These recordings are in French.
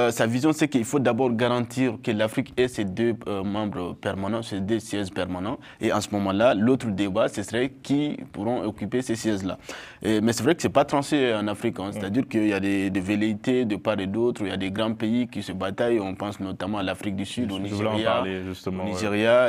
sa vision, c'est qu'il faut d'abord garantir que l'Afrique ait ses deux membres permanents, ses deux sièges permanents. Et en ce moment-là, l'autre débat, ce serait qui pourront occuper ces sièges-là. Mais c'est vrai que ce n'est pas tranché en Afrique. Hein. C'est-à-dire qu'il y a des velléités de part et d'autre. Il y a des grands pays qui se bataillent. On pense notamment à l'Afrique du Sud, au Nigeria,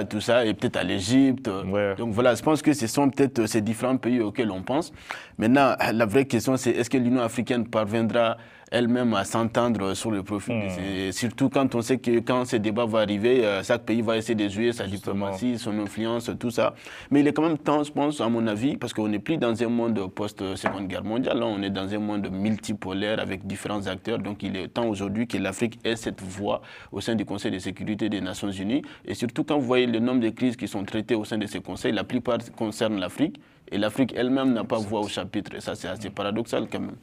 et tout ça, et peut-être à l'Égypte. Ouais. Donc voilà, je pense que ce sont peut-être ces différents pays auxquels on pense. Maintenant, la vraie question, c'est est-ce que l'Union africaine parviendra elle-même à s'entendre sur le profil. Surtout quand on sait que quand ce débat va arriver, chaque pays va essayer de jouer sa diplomatie, son influence, tout ça. Mais il est quand même temps, je pense, à mon avis, parce qu'on n'est plus dans un monde post-Seconde Guerre mondiale, là, on est dans un monde multipolaire avec différents acteurs. Donc il est temps aujourd'hui que l'Afrique ait cette voix au sein du Conseil de sécurité des Nations Unies. Et surtout quand vous voyez le nombre de crises qui sont traitées au sein de ces conseils, la plupart concernent l'Afrique. Et l'Afrique elle-même n'a pas voix au chapitre. Et ça, c'est assez paradoxal quand même.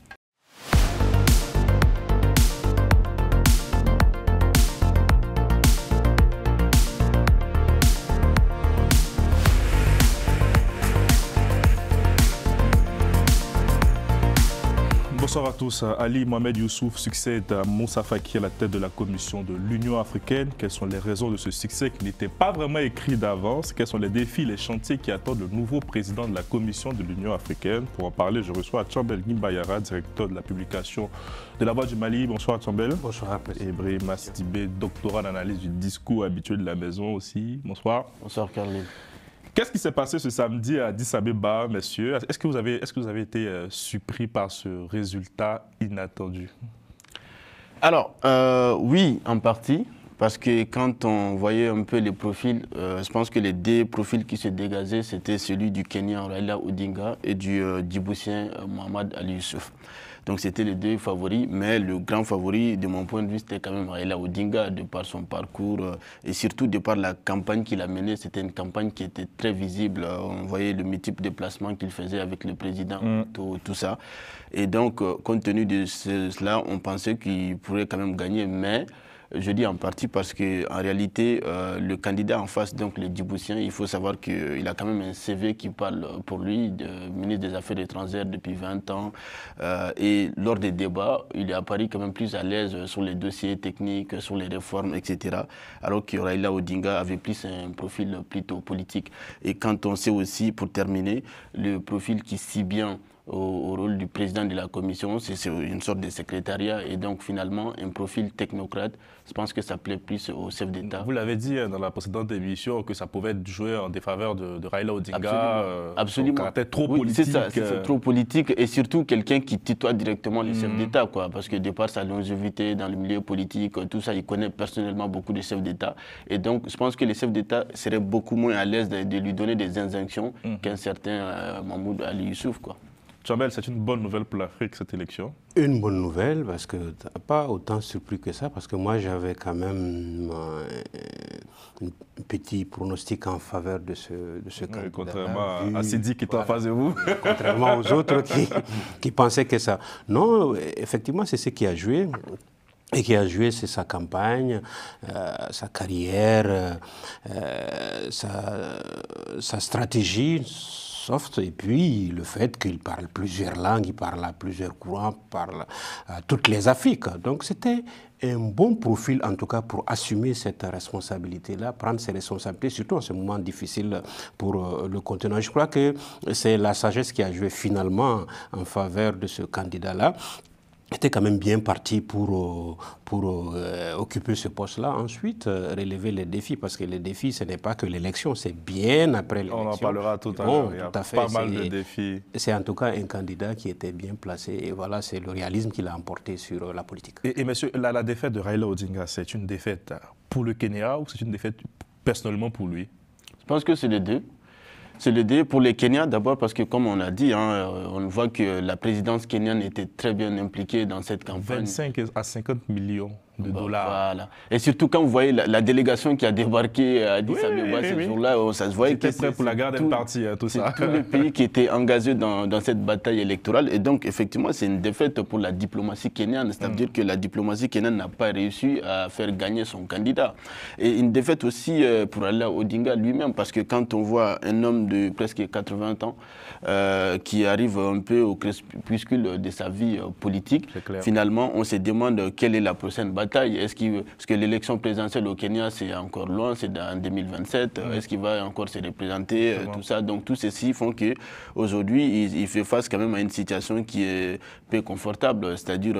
Bonsoir à tous. Ali Mohamed Youssouf succède à Moussa Faki à la tête de la commission de l'Union africaine. Quelles sont les raisons de ce succès qui n'était pas vraiment écrit d'avance? Quels sont les défis, les chantiers qui attendent le nouveau président de la commission de l'Union africaine? Pour en parler, je reçois Tchambel Gimbayara, directeur de la publication de La Voix du Mali. Bonsoir Tchambel. Bonsoir. Ibrahim Sidibé, doctorat d'analyse du discours habituel de la maison aussi. Bonsoir. Bonsoir Carline. Qu'est-ce qui s'est passé ce samedi à Addis Abeba, messieurs? Est-ce que vous avez été surpris par ce résultat inattendu? Alors, oui, en partie, parce que quand on voyait un peu les profils, je pense que les deux profils qui se dégageaient, c'était celui du Kenyan Raila Odinga et du Djiboutien Mohamed Ali Youssouf. Donc c'était les deux favoris, mais le grand favori, de mon point de vue, c'était quand même Raila Odinga, de par son parcours et surtout de par la campagne qu'il a menée. C'était une campagne qui était très visible. On voyait le multiple déplacements qu'il faisait avec le président, tout ça. Et donc, compte tenu de cela, on pensait qu'il pourrait quand même gagner, mais je dis en partie parce qu'en réalité, le candidat en face, donc le Djiboutien, il faut savoir qu'il a quand même un CV qui parle pour lui, de ministre des Affaires étrangères depuis 20 ans. Et lors des débats, il est apparu quand même plus à l'aise sur les dossiers techniques, sur les réformes, etc. Alors que Raila Odinga avait plus un profil plutôt politique. Et quand on sait aussi, pour terminer, le profil qui si bien au rôle du président de la commission, c'est une sorte de secrétariat et donc finalement un profil technocrate. Je pense que ça plaît plus au chef d'État. Vous l'avez dit dans la précédente émission que ça pouvait jouer en défaveur de Raila Odinga. Absolument. Son caractère trop politique. C'est ça, c'est trop politique et surtout quelqu'un qui tutoie directement les chefs d'État, quoi. Parce que de par sa longévité dans le milieu politique, tout ça, il connaît personnellement beaucoup de chefs d'État. Et donc je pense que les chefs d'État seraient beaucoup moins à l'aise de lui donner des injonctions qu'un certain Mahmoud Ali Youssouf, quoi. Tchambel, c'est une bonne nouvelle pour l'Afrique, cette élection? Une bonne nouvelle, parce que pas autant surpris que ça, parce que moi j'avais quand même un petit pronostic en faveur de ce candidat. Contrairement à Sidi qui est en face de vous. Contrairement aux autres qui pensaient que ça. Non, effectivement, c'est ce qui a joué. Et qui a joué, c'est sa campagne, sa carrière, sa stratégie soft, et puis le fait qu'il parle plusieurs langues, il parle à plusieurs courants, parle à toutes les Afriques. Donc c'était un bon profil, en tout cas, pour assumer cette responsabilité-là, prendre ses responsabilités, surtout en ce moment difficile pour le continent. Je crois que c'est la sagesse qui a joué finalement en faveur de ce candidat-là. Était quand même bien parti pour occuper ce poste-là. Ensuite, relever les défis, parce que les défis, ce n'est pas que l'élection, c'est bien après l'élection. On en parlera tout à l'heure, il y a pas mal de défis. C'est en tout cas un candidat qui était bien placé, et voilà, c'est le réalisme qu'il a emporté sur la politique. Et monsieur, la défaite de Raila Odinga, c'est une défaite pour le Kenya ou c'est une défaite personnellement pour lui? Je pense que c'est les deux. C'est l'idée pour les Kenyans d'abord parce que, comme on a dit, on voit que la présidence kenyane était très bien impliquée dans cette campagne. 25 à 50 millions de dollars. Voilà. Et surtout quand vous voyez la délégation qui a débarqué à Addis Abeba ce jour-là, ça se voyait que c'était prêt pour la garde partie, tout ça. Tous les pays qui étaient engagés dans cette bataille électorale. Et donc, effectivement, c'est une défaite pour la diplomatie kenyane. C'est-à-dire que la diplomatie kenyane n'a pas réussi à faire gagner son candidat. Et une défaite aussi pour Raila Odinga lui-même, parce que quand on voit un homme de presque 80 ans qui arrive un peu au crépuscule de sa vie politique, finalement, on se demande quelle est la prochaine bataille bataille. Parce que l'élection présidentielle au Kenya, c'est encore loin, c'est en 2027. Est-ce qu'il va encore se représenter, tout ça. Donc tout ceci font qu'aujourd'hui, il fait face quand même à une situation qui est peu confortable. C'est-à-dire,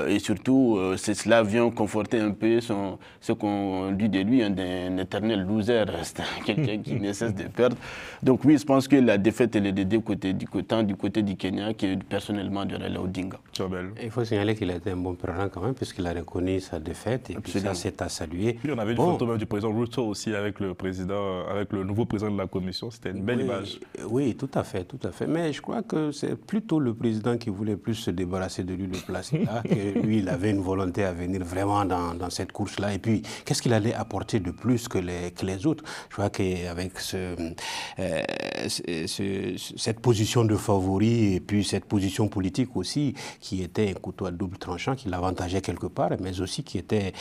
et surtout, cela vient conforter un peu ce qu'on dit de lui, un éternel loser. C'est quelqu'un qui ne cesse de perdre. Donc oui, je pense que la défaite, elle est des deux côtés, tant du côté du Kenya que personnellement de Raila Odinga. Il faut signaler qu'il a été un bon perdant quand même, puisqu'il a reconnu sa défaite, et puis ça, c'est à saluer. Puis on avait une photo même du président Ruto aussi avec le nouveau président de la commission. C'était une belle image. Oui, tout à fait, tout à fait. Mais je crois que c'est plutôt le président qui voulait plus se débarrasser de lui, le placer là, que lui, il avait une volonté à venir vraiment dans cette course-là. Et puis, qu'est-ce qu'il allait apporter de plus que les autres? Je crois qu'avec cette position de favori et puis cette position politique aussi, qui était un couteau à double tranchant, qui l'avantageait quelque part, mais aussi qui était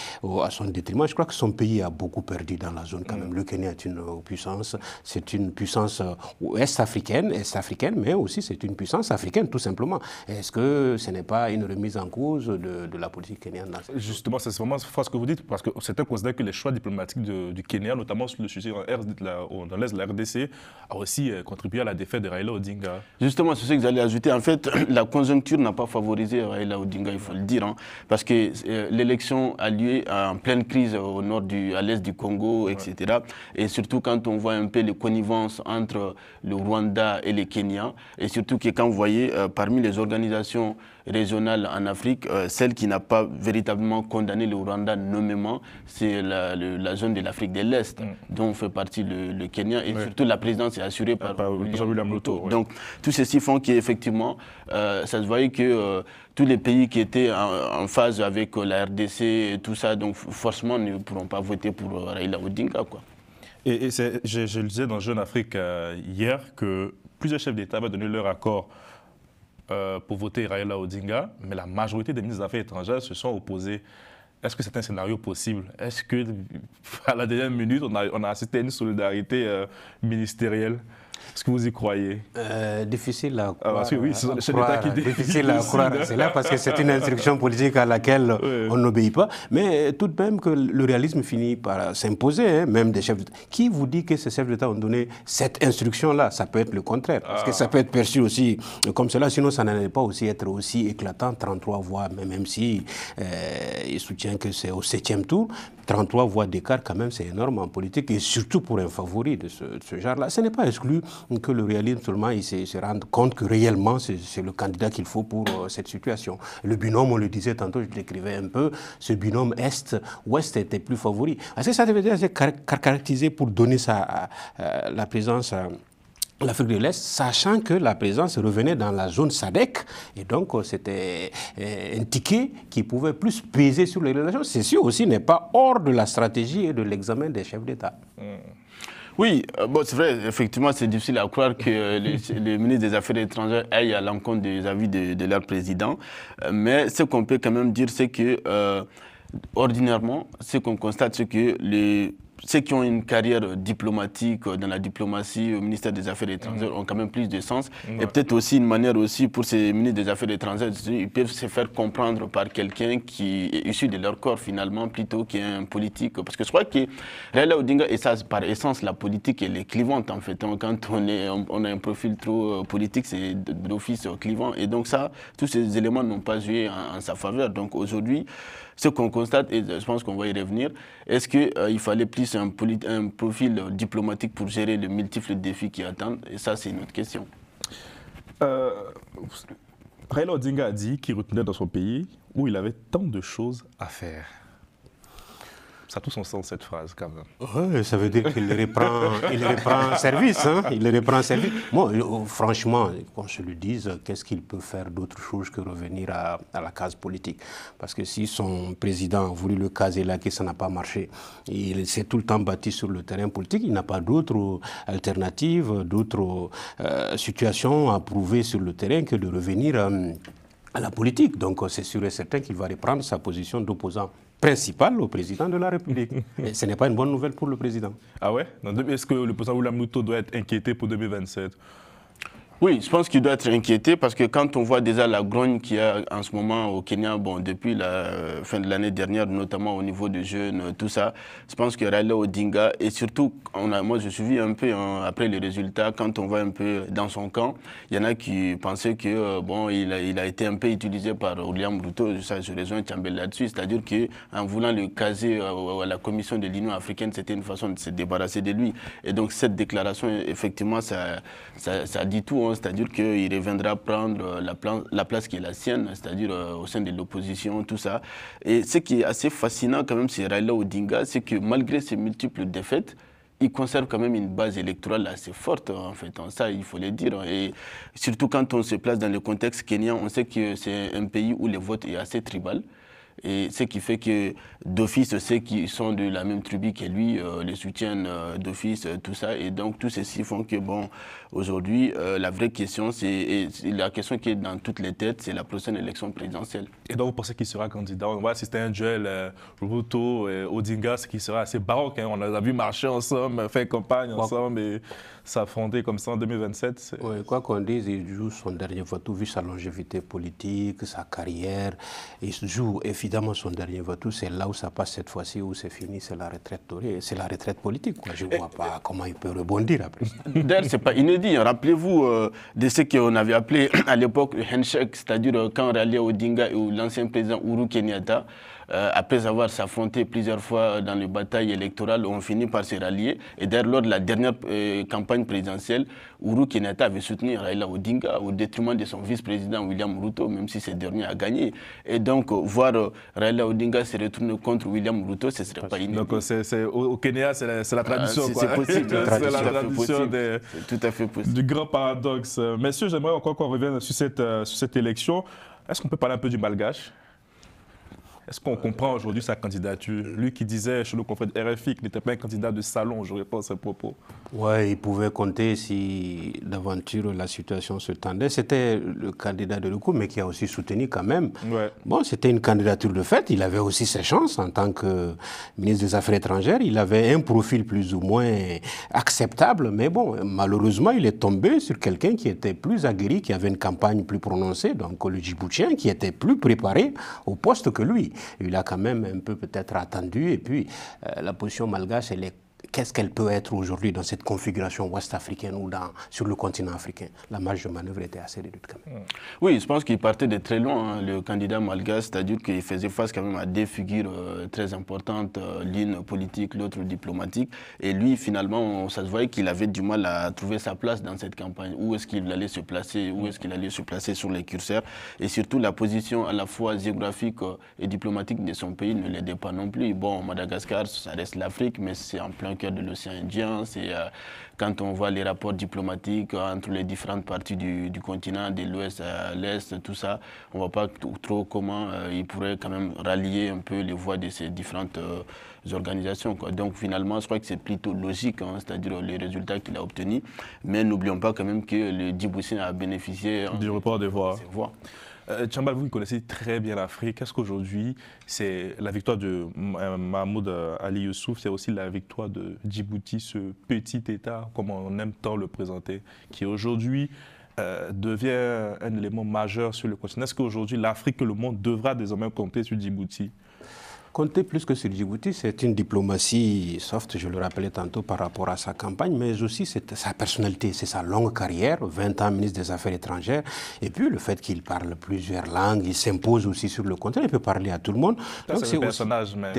à son détriment. Je crois que son pays a beaucoup perdu dans la zone quand même. Le Kenya est une puissance, c'est une puissance est-africaine, mais aussi c'est une puissance africaine tout simplement. Est-ce que ce n'est pas une remise en cause de la politique kenyane? Justement, c'est vraiment fort ce que vous dites, parce que certains considèrent que les choix diplomatiques du Kenya, notamment sur le sujet dans l'est de la RDC, a aussi contribué à la défaite de Raila Odinga. Justement, c'est ce que j'allais ajouter. En fait, la conjoncture n'a pas favorisé Raila Odinga, il faut le dire, parce que l'élection a lieu en pleine crise à l'est du Congo, etc. Et surtout quand on voit un peu les connivences entre le Rwanda et le Kenya, et surtout que quand vous voyez parmi les organisations régionales en Afrique, celle qui n'a pas véritablement condamné le Rwanda nommément, c'est la zone de l'Afrique de l'Est, dont fait partie le Kenya, et surtout la présidence est assurée par William Ruto. Donc tout ceci font qu'effectivement, ça se voyait que tous les pays qui étaient en phase avec la RDC et tout ça, donc forcément ne pourront pas voter pour Raila Odinga, quoi. Et je le disais dans Jeune Afrique hier que plusieurs chefs d'État avaient donné leur accord pour voter Raila Odinga, mais la majorité des ministres des Affaires étrangères se sont opposés. Est-ce que c'est un scénario possible? Est-ce qu'à la dernière minute, on a assisté à une solidarité ministérielle? Est-ce que vous y croyez? Difficile à croire. Parce que oui, c'est l'État qui dit. Difficile à croire. C'est là parce que c'est une instruction politique à laquelle on n'obéit pas. Mais tout de même que le réalisme finit par s'imposer, même des chefs d'État. Qui vous dit que ces chefs d'État ont donné cette instruction-là? Ça peut être le contraire. Parce que ça peut être perçu aussi comme cela. Sinon, ça n'allait pas aussi être aussi éclatant. 33 voix, même si il soutient que c'est au 7e tour. 33 voix d'écart, quand même, c'est énorme en politique. Et surtout pour un favori de ce genre-là. Ce n'est pas exclu que le réalisme seulement il se rende compte que réellement c'est le candidat qu'il faut pour cette situation. Le binôme, on le disait tantôt, je l'écrivais un peu, ce binôme Est-Ouest était plus favori. Parce que ça devait être caractérisé pour donner la présence à l'Afrique de l'Est, sachant que la présence revenait dans la zone SADC, et donc c'était un ticket qui pouvait plus peser sur les relations. Ceci aussi n'est pas hors de la stratégie et de l'examen des chefs d'État. Oui, c'est vrai, effectivement, c'est difficile à croire que les ministres des Affaires étrangères aillent à l'encontre des avis de leur président. Mais ce qu'on peut quand même dire, c'est que, ordinairement, ce qu'on constate, c'est que ceux qui ont une carrière diplomatique dans la diplomatie au ministère des Affaires étrangères ont quand même plus de sens. Et peut-être aussi une manière aussi pour ces ministres des Affaires étrangères, ils peuvent se faire comprendre par quelqu'un qui est issu de leur corps finalement plutôt qu'un politique. Parce que je crois que Raila Odinga, et ça par essence, la politique elle est clivante en fait. Quand on a un profil trop politique, c'est d'office clivant. Et donc ça, tous ces éléments n'ont pas joué en sa faveur. Donc aujourd'hui, ce qu'on constate, et je pense qu'on va y revenir, est-ce qu'il fallait plus un profil diplomatique pour gérer les multiples défis qui attendent? Et ça, c'est une autre question. Raila Odinga a dit qu'il retenait dans son pays où il avait tant de choses à faire. Ça a tout son sens, cette phrase, quand même. Oui, ça veut dire qu'il reprend service. Hein? Il reprend service. Moi, franchement, qu'on se le dise, qu'est-ce qu'il peut faire d'autre chose que revenir à la case politique? Parce que si son président a voulu le caser là, que ça n'a pas marché, il s'est tout le temps battu sur le terrain politique, il n'a pas d'autres alternatives, d'autres situations à prouver sur le terrain que de revenir à la politique. Donc, c'est sûr et certain qu'il va reprendre sa position d'opposant principal au président de la République. Et ce n'est pas une bonne nouvelle pour le président. Ah ouais? Est-ce que le président William Ruto doit être inquiété pour 2027? Oui, je pense qu'il doit être inquiété parce que quand on voit déjà la grogne qu'il y a en ce moment au Kenya, bon, depuis la fin de l'année dernière, notamment au niveau des jeunes, tout ça, je pense que Raila Odinga, et surtout, moi je suivi un peu après les résultats, quand on voit un peu dans son camp, il y en a qui pensaient que bon, il a été un peu utilisé par William Ruto, ça je rejoins Tchambel là-dessus, c'est-à-dire qu'en voulant le caser à la commission de l'Union africaine, c'était une façon de se débarrasser de lui. Et donc cette déclaration, effectivement, ça dit tout. C'est-à-dire qu'il reviendra prendre la place qui est la sienne, c'est-à-dire au sein de l'opposition, tout ça. Et ce qui est assez fascinant quand même, c'est Raila Odinga, c'est que malgré ses multiples défaites, il conserve quand même une base électorale assez forte, en fait. Ça, il faut le dire. Et surtout quand on se place dans le contexte kenyan, on sait que c'est un pays où le vote est assez tribal. Et ce qui fait que d'office, ceux qui sont de la même tribu que lui les soutiennent d'office, tout ça. Et donc, tout ceci font que, bon, aujourd'hui, la vraie question, c'est la question qui est dans toutes les têtes, c'est la prochaine élection présidentielle. Et donc, vous pensez qu'il sera candidat? On voit si c'était un duel Ruto et Odinga, ce qui sera assez baroque. Hein. On les a vu marcher ensemble, faire campagne ensemble et s'affronter comme ça en 2027. Oui, quoi qu'on dise, il joue son dernier vote, vu sa longévité politique, sa carrière. Il joue évidemment son dernier vote, c'est là où ça passe cette fois-ci, où c'est fini, c'est la retraite dorée, c'est la retraite politique. Quoi. Je ne vois pas comment il peut rebondir après. D'ailleurs, ce n'est pas inédit. Rappelez-vous de ce qu'on avait appelé à l'époque le handshake, c'est-à-dire quand Raila Odinga et l'ancien président Uhuru Kenyatta, après avoir s'affronté plusieurs fois dans les batailles électorales, ont fini par se rallier. Et d'ailleurs, lors de la dernière campagne présidentielle, Uhuru Kenyatta avait soutenu Raila Odinga au détriment de son vice-président William Ruto, même si ce dernier a gagné. Et donc, voir Raila Odinga se retourner contre William Ruto, ce ne serait pas inédit. Donc, au Kenya, c'est la tradition. C'est possible. C'est la tradition tout à fait possible. Du grand paradoxe. Messieurs, j'aimerais encore qu'on revienne sur cette élection. Est-ce qu'on peut parler un peu du malgache? Est-ce qu'on comprend aujourd'hui sa candidature? Lui qui disait chez le confrère de RFI qu'il n'était pas un candidat de salon, je réponds à ses propos. Oui, il pouvait compter si d'aventure la situation se tendait. C'était le candidat de recours, mais qui a aussi soutenu quand même. Ouais. Bon, c'était une candidature de fait. Il avait aussi ses chances en tant que ministre des Affaires étrangères. Il avait un profil plus ou moins acceptable, mais bon, malheureusement, il est tombé sur quelqu'un qui était plus aguerri, qui avait une campagne plus prononcée, donc le Djiboutien, qui était plus préparé au poste que lui. Il a quand même un peu peut-être attendu. Et puis, la position malgache, elle est qu'est-ce qu'elle peut être aujourd'hui dans cette configuration ouest-africaine ou sur le continent africain? La marge de manœuvre était assez réduite quand même. Oui, je pense qu'il partait de très loin, hein, le candidat malgache, c'est-à-dire qu'il faisait face quand même à des figures très importantes, l'une politique, l'autre diplomatique. Et lui, finalement, ça se voyait qu'il avait du mal à trouver sa place dans cette campagne. Où est-ce qu'il allait se placer? Où est-ce qu'il allait se placer sur les curseurs? Et surtout, la position à la fois géographique et diplomatique de son pays ne l'aidait pas non plus. Bon, Madagascar, ça reste l'Afrique, mais c'est en plein cœur de l'océan Indien. C'est quand on voit les rapports diplomatiques entre les différentes parties du continent, de l'ouest à l'est, tout ça, on ne voit pas trop comment il pourrait quand même rallier un peu les voix de ces différentes organisations, quoi. Donc finalement, je crois que c'est plutôt logique, hein, c'est-à-dire les résultats qu'il a obtenus. Mais n'oublions pas quand même que le Djiboutien a bénéficié du report des voix. Tchambal, vous connaissez très bien l'Afrique. Est-ce qu'aujourd'hui, c'est la victoire de Mahmoud Ali Youssouf, c'est aussi la victoire de Djibouti, ce petit État, comme on aime tant le présenter, qui aujourd'hui devient un élément majeur sur le continent? Est-ce qu'aujourd'hui, l'Afrique et le monde devra désormais compter sur Djibouti? Compter plus que sur Djibouti, c'est une diplomatie soft, je le rappelais tantôt par rapport à sa campagne, mais aussi c'est sa personnalité, c'est sa longue carrière, 20 ans ministre des Affaires étrangères, et puis le fait qu'il parle plusieurs langues, il s'impose aussi sur le continent, il peut parler à tout le monde. C'est le personnage, mais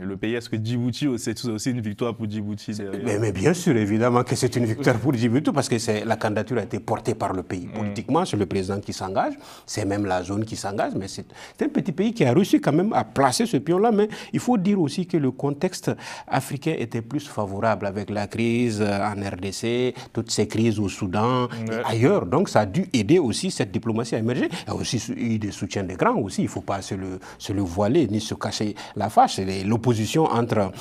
le pays, est-ce que Djibouti, c'est aussi une victoire pour Djibouti? Mais bien sûr, évidemment que c'est une victoire pour Djibouti, parce que la candidature a été portée par le pays. Politiquement, c'est le président qui s'engage, c'est même la zone qui s'engage, mais c'est un petit pays qui a réussi quand même à placer ce pion-là. Mais il faut dire aussi que le contexte africain était plus favorable avec la crise en RDC, toutes ces crises au Soudan et ailleurs. Donc ça a dû aider aussi cette diplomatie à émerger. Il y a aussi eu des soutiens des grands aussi. Il ne faut pas se le voiler ni se cacher la face. L'opposition entre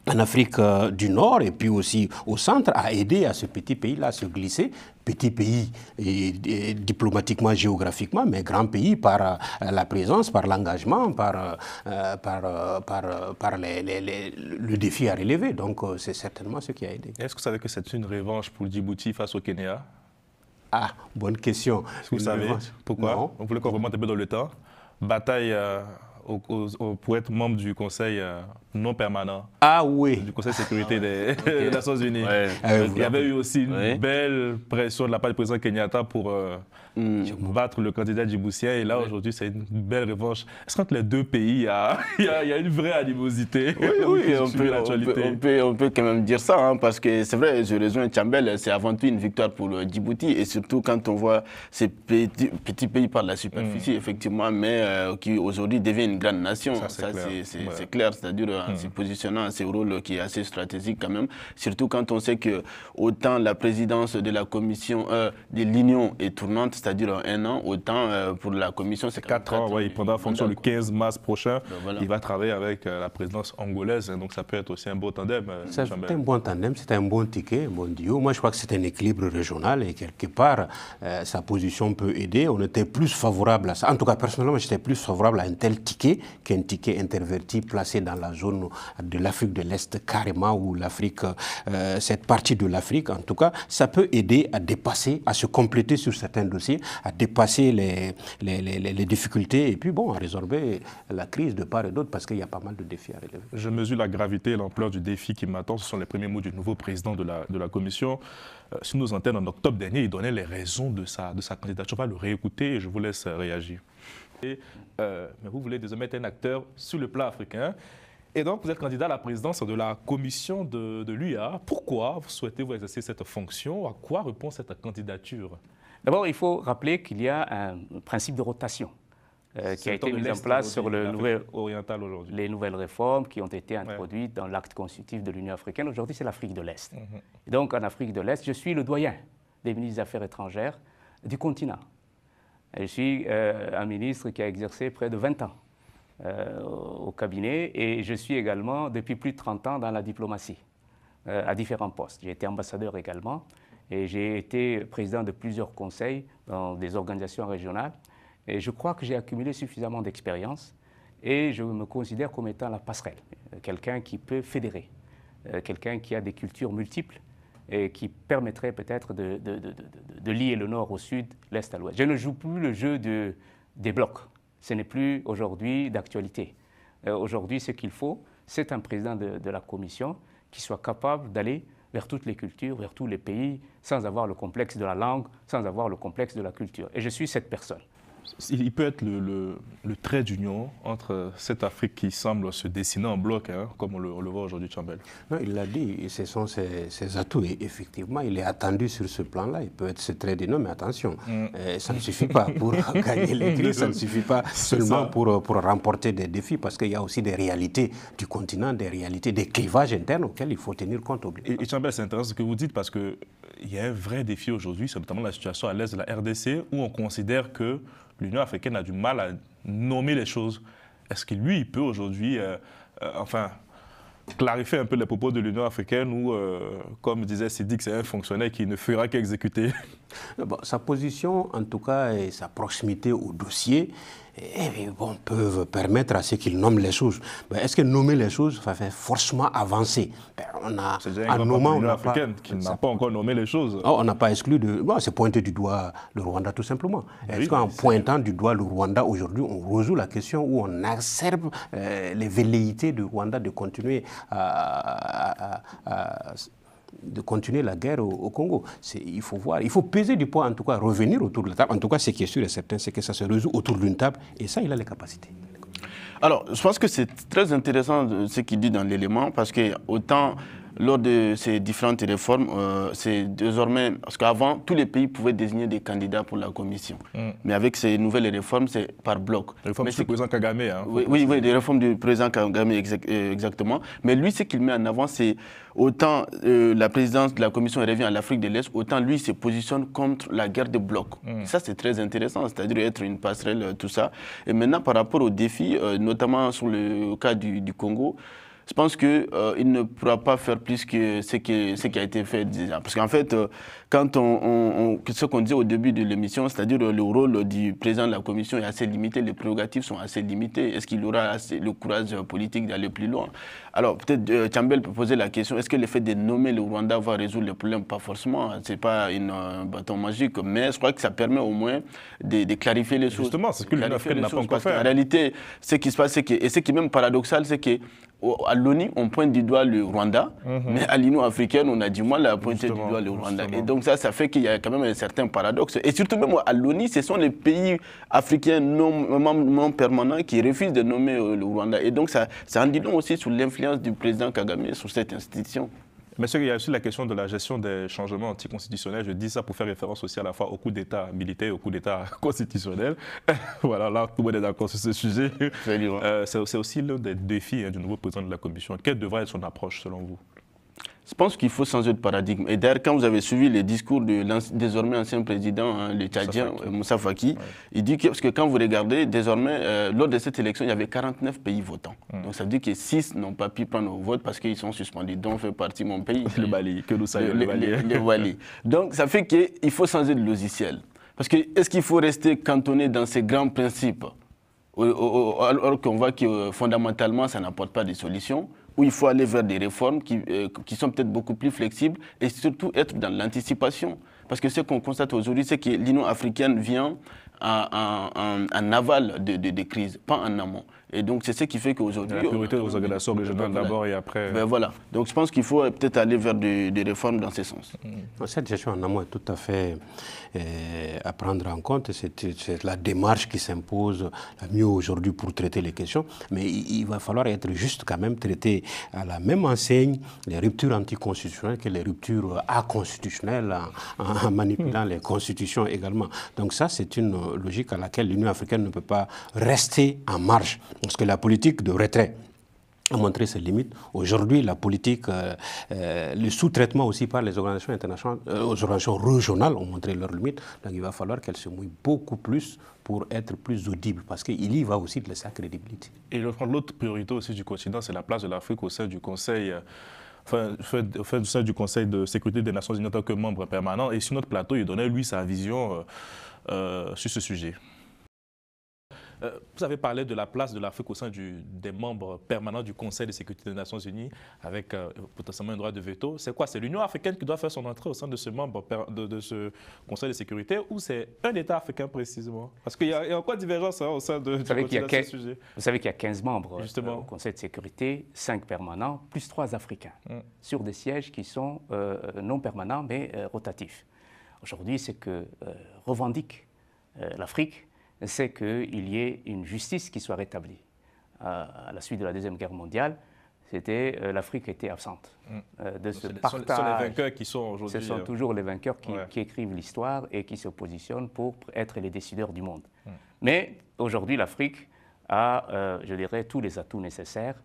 en Afrique du Nord et puis aussi au centre a aidé à ce petit pays-là à se glisser. Petit pays et diplomatiquement, géographiquement, mais grand pays par la présence, par l'engagement, par le défi à relever. Donc c'est certainement ce qui a aidé. Est-ce que vous savez que c'est une revanche pour Djibouti face au Kenya? Ah, bonne question. Vous savez pourquoi? Non. On voulait qu'on remonte un peu dans le temps. Bataille pour être membre du Conseil non permanent. Ah oui. Du Conseil de sécurité des Nations Unies. Ouais. Il y avait eu aussi une belle pression de la part du président Kenyatta pour battre le candidat djiboutien. Et là, aujourd'hui, c'est une belle revanche. Est-ce qu'entre les deux pays, il y a une vraie animosité? Oui, on peut quand même dire ça, hein, parce que c'est vrai, je rejoins Tchambel, c'est avant tout une victoire pour le Djibouti, et surtout quand on voit ces petits pays par la superficie, effectivement, mais qui aujourd'hui deviennent une grande nation. Ça, c'est clair, c'est-à-dire en se positionnant à ce rôle qui est assez stratégique quand même, surtout quand on sait que autant la présidence de la commission de l'Union est tournante, c'est-à-dire 1 an, autant pour la commission c'est 4 ans. Il prendra fonction le 15 mars prochain. Voilà. Il va travailler avec la présidence angolaise, donc ça peut être aussi un beau tandem. C'est un bon tandem, c'est un bon ticket, un bon duo. Moi, je crois que c'est un équilibre régional et quelque part, sa position peut aider. On était plus favorable à ça. En tout cas, personnellement, j'étais plus favorable à un tel ticket qu'un ticket interverti placé dans la zone de l'Afrique de l'Est carrément, ou l'Afrique, cette partie de l'Afrique, en tout cas, ça peut aider à dépasser, à se compléter sur certains dossiers, à dépasser les difficultés et puis bon, à résorber la crise de part et d'autre parce qu'il y a pas mal de défis à relever. Je mesure la gravité et l'ampleur du défi qui m'attend. Ce sont les premiers mots du nouveau président de la Commission. Sur nos antennes, en octobre dernier, il donnait les raisons de sa candidature. On va le réécouter et je vous laisse réagir. Mais vous voulez désormais être un acteur sur le plan africain. Et donc, vous êtes candidat à la présidence de la commission de l'UA. Pourquoi vous souhaitez-vous exercer cette fonction? À quoi répond cette candidature? D'abord, il faut rappeler qu'il y a un principe de rotation qui a été mis en place sur les nouvelles réformes qui ont été introduites dans l'acte constitutif de l'Union africaine. Aujourd'hui, c'est l'Afrique de l'Est. Et donc, en Afrique de l'Est, je suis le doyen des ministres des Affaires étrangères du continent. Je suis un ministre qui a exercé près de 20 ans au cabinet et je suis également depuis plus de 30 ans dans la diplomatie, à différents postes. J'ai été ambassadeur également et j'ai été président de plusieurs conseils dans des organisations régionales. Et je crois que j'ai accumulé suffisamment d'expérience et je me considère comme étant la passerelle, quelqu'un qui peut fédérer, quelqu'un qui a des cultures multiples et qui permettrait peut-être de lier le nord au sud, l'est à l'ouest. Je ne joue plus le jeu des blocs. Ce n'est plus aujourd'hui d'actualité. Aujourd'hui, ce qu'il faut, c'est un président de la Commission qui soit capable d'aller vers toutes les cultures, vers tous les pays, sans avoir le complexe de la langue, sans avoir le complexe de la culture. Et je suis cette personne. Il peut être le trait d'union entre cette Afrique qui semble se dessiner en bloc, hein, comme on le voit aujourd'hui, Tchambel. Non, il l'a dit, ce sont ses atouts. Et effectivement, il est attendu sur ce plan-là. Il peut être ce trait d'union, mais attention, ça ne suffit pas pour gagner les crises, ça ne suffit pas seulement pour remporter des défis, parce qu'il y a aussi des réalités du continent, des réalités, des clivages internes auxquels il faut tenir compte. Et Tchambel, c'est intéressant ce que vous dites, parce qu'il y a un vrai défi aujourd'hui, c'est notamment la situation à l'est de la RDC, où on considère que l'Union africaine a du mal à nommer les choses. Est-ce que lui, il peut aujourd'hui, clarifier un peu les propos de l'Union africaine ou, comme disait Sidik, c'est un fonctionnaire qui ne fera qu'exécuter? Bon, sa position, en tout cas, et sa proximité au dossier, peuvent permettre à ce qu'il nomme les choses. Est-ce que nommer les choses va faire forcément avancer? C'est déjà un grand l'Union africaine qui n'a pas encore nommé les choses. On n'a pas exclu de... c'est pointer du doigt le Rwanda tout simplement. Est-ce qu'en pointant du doigt le Rwanda aujourd'hui, on résout la question où on acerbe les velléités du Rwanda de continuer la guerre au Congo? Il faut voir, il faut peser du poids, en tout cas, revenir autour de la table. En tout cas, ce qui est sûr et certain, c'est que ça se résout autour d'une table, et ça, il a les capacités. Alors, je pense que c'est très intéressant ce qu'il dit dans l'élément, parce que autant lors de ces différentes réformes, c'est désormais, parce qu'avant, tous les pays pouvaient désigner des candidats pour la commission. Mais avec ces nouvelles réformes, c'est par bloc. Les réformes du président Kagame. Hein, oui, les réformes du président Kagame, exactement. Mais lui, ce qu'il met en avant, c'est autant la présidence de la commission revient à l'Afrique de l'Est, autant lui se positionne contre la guerre de bloc. Ça, c'est très intéressant, c'est-à-dire être une passerelle, tout ça. Et maintenant, par rapport aux défis, notamment sur le cas du Congo, je pense qu'il ne pourra pas faire plus que ce qui a été fait déjà. Parce qu'en fait, quand ce qu'on disait au début de l'émission, c'est-à-dire le rôle du président de la Commission est assez limité, les prérogatives sont assez limitées. Est-ce qu'il aura le courage politique d'aller plus loin? Alors peut-être Campbell peut poser la question, est-ce que le fait de nommer le Rwanda va résoudre le problème? Pas forcément, ce n'est pas un bâton magique, mais je crois que ça permet au moins de clarifier les choses. Justement, c'est ce que l'Union africaine n'a pas encore fait. En réalité, ce qui se passe, et ce qui est même paradoxal, c'est que à l'ONU, on pointe du doigt le Rwanda, mais à l'Union africaine, on a du mal à pointer du doigt le Rwanda. Et donc ça fait qu'il y a quand même un certain paradoxe. Et surtout même à l'ONU, ce sont les pays africains non permanents qui refusent de nommer le Rwanda. Et donc ça en dit long aussi sur l'influence du président Kagame sur cette institution. Mais il y a aussi la question de la gestion des changements anticonstitutionnels. Je dis ça pour faire référence aussi à la fois au coup d'État militaire et au coup d'État constitutionnel. Voilà, là, tout le monde est d'accord sur ce sujet. C'est aussi l'un des défis du nouveau président de la Commission. Quelle devrait être son approche, selon vous? Je pense qu'il faut changer de paradigme. Et d'ailleurs, quand vous avez suivi les discours de désormais ancien président, le Tchadien, Moussa Faki, il dit que, parce que quand vous regardez, désormais, lors de cette élection, il y avait 49 pays votants. Donc ça veut dire que 6 n'ont pas pu prendre le vote parce qu'ils sont suspendus, dont fait partie mon pays. Le Mali, que nous saluons le Mali. Le Mali. Donc ça fait qu'il faut changer de logiciel. Parce que est-ce qu'il faut rester cantonné dans ces grands principes alors qu'on voit que fondamentalement, ça n'apporte pas de solutions, où il faut aller vers des réformes qui sont peut-être beaucoup plus flexibles et surtout être dans l'anticipation. Parce que ce qu'on constate aujourd'hui, c'est que l'Union africaine vient en aval de crises, pas en amont. Et donc c'est ce qui fait qu'aujourd'hui... La priorité aux organisations régionales d'abord et après... Ben voilà. Donc je pense qu'il faut peut-être aller vers des réformes dans ce sens. Cette gestion en amont est tout à fait à prendre en compte. C'est la démarche qui s'impose la mieux aujourd'hui pour traiter les questions. Mais il va falloir être juste quand même traiter à la même enseigne les ruptures anticonstitutionnelles que les ruptures aconstitutionnelles en manipulant les constitutions également. Donc ça, c'est une logique à laquelle l'Union africaine ne peut pas rester en marge. Parce que la politique de retrait a montré ses limites. Aujourd'hui, la politique, le sous-traitement aussi par les organisations internationales, aux organisations régionales ont montré leurs limites. Donc il va falloir qu'elles se mouillent beaucoup plus pour être plus audibles, parce qu'il y va aussi de sa crédibilité. Et l'autre priorité aussi du continent, c'est la place de l'Afrique au sein du Conseil. Au sein du Conseil de sécurité des Nations Unies en tant que membre permanent. Et sur notre plateau, il donnait, lui, sa vision sur ce sujet. Vous avez parlé de la place de l'Afrique au sein des membres permanents du Conseil de sécurité des Nations Unies avec potentiellement un droit de veto. C'est quoi? C'est l'Union africaine qui doit faire son entrée au sein de ce Conseil de sécurité ou c'est un État africain précisément? Parce qu'il y a encore divergence au sein de ce sujet. Vous savez qu'il y a 15 membres au Conseil de sécurité, 5 permanents, plus 3 africains, sur des sièges qui sont non permanents mais rotatifs. Aujourd'hui, ce que revendique l'Afrique, c'est qu'il y ait une justice qui soit rétablie. À la suite de la Deuxième Guerre mondiale, l'Afrique était absente de ce partage. Ce sont les vainqueurs qui sont aujourd'hui... Ce sont toujours les vainqueurs qui écrivent l'histoire et qui se positionnent pour être les décideurs du monde. Mais aujourd'hui, l'Afrique a, je dirais, tous les atouts nécessaires,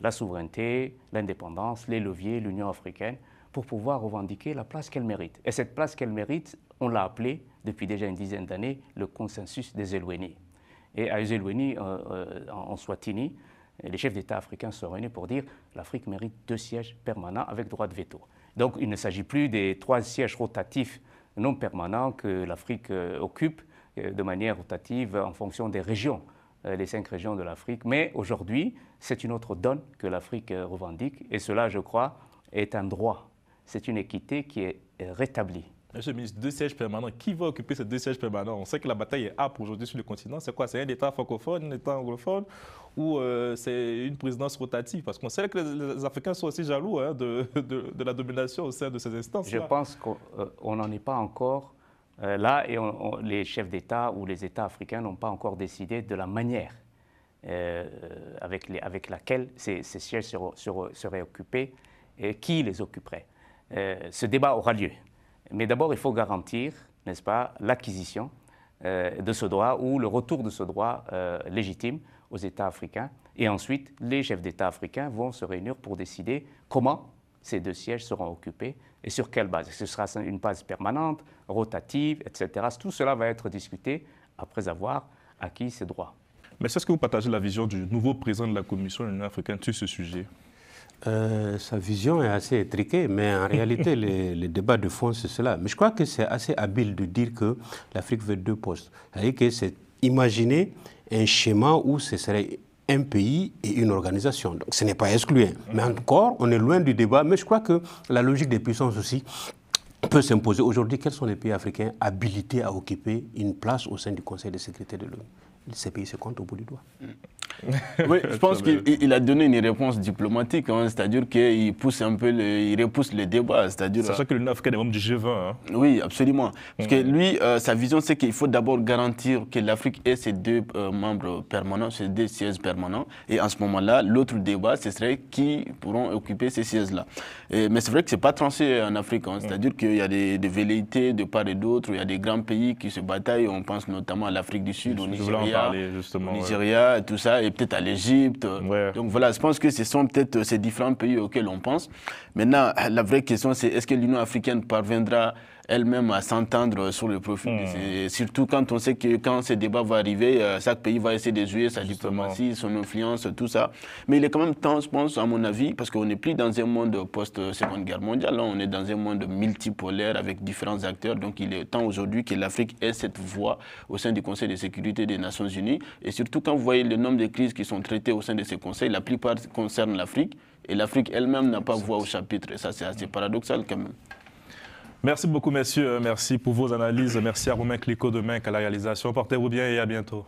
la souveraineté, l'indépendance, les leviers, l'Union africaine, pour pouvoir revendiquer la place qu'elle mérite. Et cette place qu'elle mérite, on l'a appelée, depuis déjà une dizaine d'années, le consensus des Ezulweni. Et à Ezulweni, en Swatini, les chefs d'État africains sont réunis pour dire que l'Afrique mérite 2 sièges permanents avec droit de veto. Donc il ne s'agit plus des 3 sièges rotatifs non permanents que l'Afrique occupe de manière rotative en fonction des régions, les 5 régions de l'Afrique. Mais aujourd'hui, c'est une autre donne que l'Afrique revendique. Et cela, je crois, est un droit. C'est une équité qui est rétablie. Monsieur le ministre, 2 sièges permanents, qui va occuper ces 2 sièges permanents? On sait que la bataille est âpre aujourd'hui sur le continent. C'est quoi? C'est un État francophone, un État anglophone ou c'est une présidence rotative? Parce qu'on sait que les Africains sont aussi jaloux de la domination au sein de ces instances. Je pense qu'on n'en est pas encore là et les chefs d'État ou les États africains n'ont pas encore décidé de la manière avec laquelle ces sièges seraient occupés et qui les occuperait. Ce débat aura lieu. Mais d'abord, il faut garantir, n'est-ce pas, l'acquisition de ce droit ou le retour de ce droit légitime aux États africains. Et ensuite, les chefs d'État africains vont se réunir pour décider comment ces 2 sièges seront occupés et sur quelle base. Ce sera une base permanente, rotative, etc. Tout cela va être discuté après avoir acquis ces droits. Mais est-ce que vous partagez la vision du nouveau président de la Commission de l'Union africaine sur ce sujet? Sa vision est assez étriquée, mais en réalité, les débats de fond, c'est cela. Mais je crois que c'est assez habile de dire que l'Afrique veut 2 postes. C'est-à-dire que c'est imaginer un schéma où ce serait un pays et une organisation. Donc ce n'est pas excluant. Mais encore, on est loin du débat. Mais je crois que la logique des puissances aussi peut s'imposer. Aujourd'hui, quels sont les pays africains habilités à occuper une place au sein du Conseil de sécurité de l'ONU? Ces pays se comptent au bout du doigt. Oui, je pense qu'il a donné une réponse diplomatique, hein, c'est-à-dire qu'il pousse un peu, il repousse le débat. Sachant que l'Union africaine est membre du G20. Hein. Oui, absolument. Parce que lui, sa vision, c'est qu'il faut d'abord garantir que l'Afrique ait ses 2 membres permanents, ses 2 sièges permanents. Et en ce moment-là, l'autre débat, ce serait qui pourront occuper ces sièges-là. Mais c'est vrai que ce n'est pas tranché en Afrique. Hein, c'est-à-dire qu'il y a des velléités de part et d'autre. Il y a des grands pays qui se bataillent. On pense notamment à l'Afrique du Sud, au Nigeria, et tout ça. Et peut-être à l'Égypte. Ouais. Donc voilà, je pense que ce sont peut-être ces différents pays auxquels on pense. Maintenant, la vraie question, c'est est-ce que l'Union africaine parviendra elle-même à s'entendre sur le profil surtout quand on sait que quand ce débat va arriver, chaque pays va essayer de jouer sa diplomatie, son influence, tout ça. Mais il est quand même temps, je pense, à mon avis, parce qu'on n'est plus dans un monde post-Seconde Guerre mondiale, là, on est dans un monde multipolaire avec différents acteurs. Donc il est temps aujourd'hui que l'Afrique ait cette voix au sein du Conseil de sécurité des Nations Unies. Et surtout quand vous voyez le nombre de crises qui sont traitées au sein de ces conseils, la plupart concernent l'Afrique. Et l'Afrique elle-même n'a pas voix au chapitre. Et ça, c'est assez paradoxal quand même. Merci beaucoup, messieurs. Merci pour vos analyses. Merci à Romain Clicquot de Menk à la réalisation. Portez-vous bien et à bientôt.